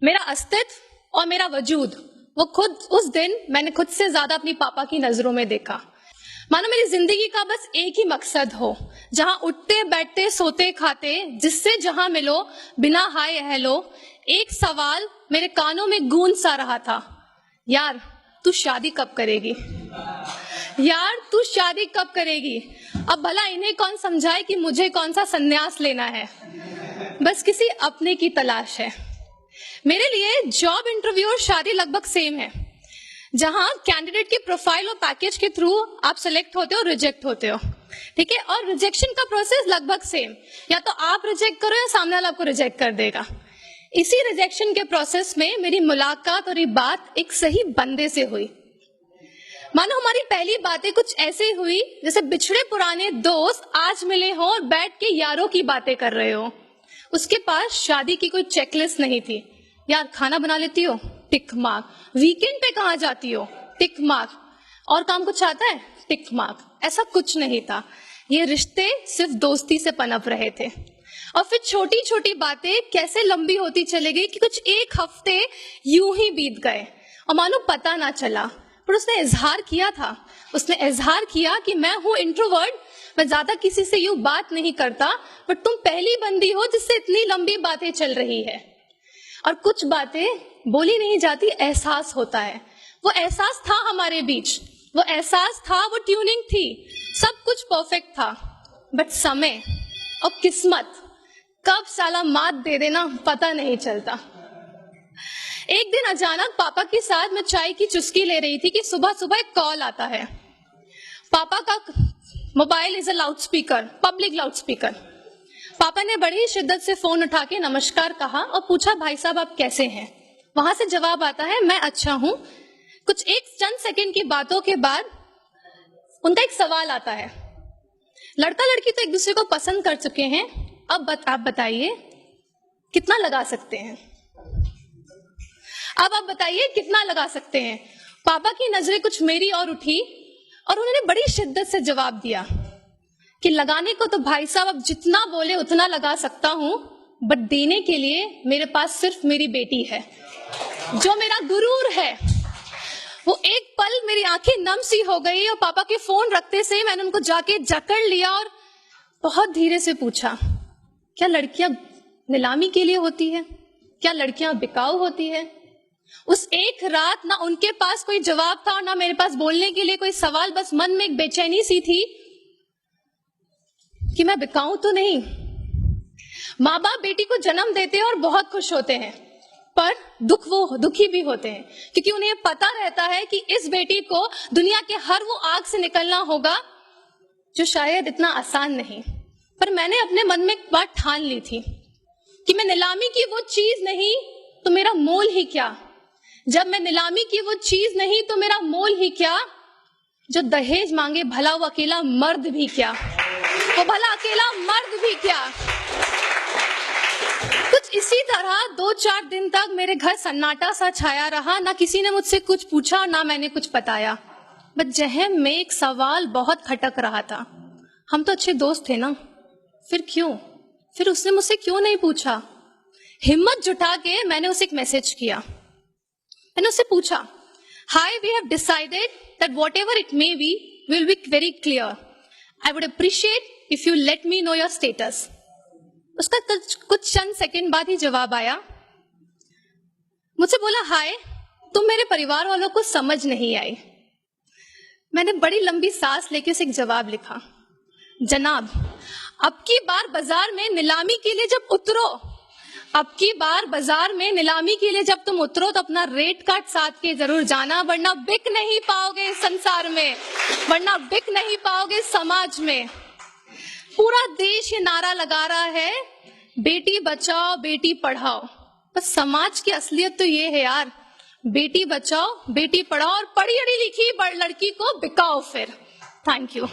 मेरा अस्तित्व और मेरा वजूद वो खुद उस दिन मैंने खुद से ज्यादा अपनी पापा की नजरों में देखा। मानो मेरी जिंदगी का बस एक ही मकसद हो, जहां उठते बैठते सोते खाते जिससे जहां मिलो बिना हाय हेलो, एक सवाल मेरे कानों में गूंज सा रहा था, यार तू शादी कब करेगी, यार तू शादी कब करेगी। अब भला इन्हें कौन समझाए कि मुझे कौन सा संन्यास लेना है, बस किसी अपने की तलाश है। मेरे लिए जॉब इंटरव्यू और शादी लगभग सेम है, जहां कैंडिडेट की प्रोफाइल और पैकेज के थ्रू आप सिलेक्ट होते हो, रिजेक्ट होते हो, ठीक है। और रिजेक्शन का प्रोसेस लगभग सेम, या तो आप रिजेक्ट करो या सामने वाला आपको रिजेक्ट कर देगा। इसी रिजेक्शन के प्रोसेस में मेरी मुलाकात और ये बात एक सही बंदे से हुई। मानो हमारी पहली बातें कुछ ऐसे हुई जैसे बिछड़े पुराने दोस्त आज मिले हो और बैठ के यारों की बातें कर रहे हो। उसके पास शादी की कोई चेकलिस्ट नहीं थी। यार खाना बना लेती हो, टिक मार्क। वीकेंड पे कहाँ जाती हो, टिक मार्क। और काम कुछ आता है, टिक मार्क। ऐसा कुछ नहीं था। ये रिश्ते सिर्फ दोस्ती से पनप रहे थे। और फिर छोटी छोटी बातें कैसे लंबी होती चली गई कि कुछ एक हफ्ते यूं ही बीत गए और मानो पता ना चला। पर उसने इजहार किया था, उसने इजहार किया कि मैं हूं इंट्रोवर्ट, मैं ज्यादा किसी से यूं बात नहीं करता, बट तुम पहली बंदी हो जिससे इतनी लंबी बातें चल रही है। और कुछ बातें बोली नहीं जाती, एहसास होता है। वो एहसास था हमारे बीच, वो एहसास था, वो ट्यूनिंग थी, सब कुछ परफेक्ट था। बट समय और किस्मत कब साला मात दे देना पता नहीं चलता। एक दिन अचानक पापा के साथ मैं चाय की चुस्की ले रही थी कि सुबह सुबह एक कॉल आता है। पापा का mobile is a loud speaker, public loud speaker. पापा ने बड़ी शिद्दत से फोन उठा के नमस्कार कहा और पूछा, भाई साहब आप कैसे हैं। वहां से जवाब आता है, मैं अच्छा हूं। कुछ एक चंद सेकंड की बातों के बाद उनका एक सवाल आता है, लड़का लड़की तो एक दूसरे को पसंद कर चुके हैं, अब आप बताइए कितना लगा सकते हैं। अब आप बताइए कितना लगा सकते हैं। पापा की नजरें कुछ मेरी ओर उठी और उन्होंने बड़ी शिद्दत से जवाब दिया कि लगाने को तो भाई साहब अब जितना बोले उतना लगा सकता हूं, बट देने के लिए मेरे पास सिर्फ मेरी बेटी है, जो मेरा गुरूर है। वो एक पल मेरी आंखें नम सी हो गई और पापा के फोन रखते से मैंने उनको जाके जकड़ लिया और बहुत धीरे से पूछा, क्या लड़कियां नीलामी के लिए होती है, क्या लड़कियां बिकाऊ होती है। उस एक रात ना उनके पास कोई जवाब था और ना मेरे पास बोलने के लिए कोई सवाल, बस मन में एक बेचैनी सी थी कि मैं बिकाऊं तो नहीं। माँ बाप बेटी को जन्म देते हैं और बहुत खुश होते हैं, पर दुखी भी होते हैं, क्योंकि उन्हें पता रहता है कि इस बेटी को दुनिया के हर वो आग से निकलना होगा जो शायद इतना आसान नहीं। पर मैंने अपने मन में एक बात ठान ली थी कि मैं नीलामी की वो चीज नहीं तो मेरा मोल ही क्या। जब मैं नीलामी की वो चीज नहीं तो मेरा मोल ही क्या। जो दहेज मांगे भला वो अकेला मर्द भी क्या, वो भला अकेला मर्द भी क्या। कुछ इसी तरह 2-4 दिन तक मेरे घर सन्नाटा सा छाया रहा। ना किसी ने मुझसे कुछ पूछा, ना मैंने कुछ बताया। बट जहन में एक सवाल बहुत खटक रहा था, हम तो अच्छे दोस्त थे ना, फिर क्यों, फिर उसने मुझसे क्यों नहीं पूछा। हिम्मत जुटा के मैंने उसे एक मैसेज किया। मैंने उससे पूछा, hi, we have decided that whatever it may be will be very clear. I would appreciate if you let me know your status. उसका कुछ चंद सेकंड बाद ही जवाब आया। मुझसे बोला, हाय, तुम मेरे परिवार वालों को समझ नहीं आई। मैंने बड़ी लंबी सांस लेके उसे एक जवाब लिखा, जनाब, अब की बार बाजार में नीलामी के लिए जब उतरो, अब की बार बाजार में नीलामी के लिए जब तुम उतरो तो अपना रेट कार्ड साथ के जरूर जाना, वरना बिक नहीं पाओगे इस संसार में, वरना बिक नहीं पाओगे समाज में। पूरा देश ये नारा लगा रहा है, बेटी बचाओ बेटी पढ़ाओ, बस समाज की असलियत तो ये है यार, बेटी बचाओ बेटी पढ़ाओ और पढ़ी अड़ी लिखी लड़की को बिकाओ फिर। Thank you.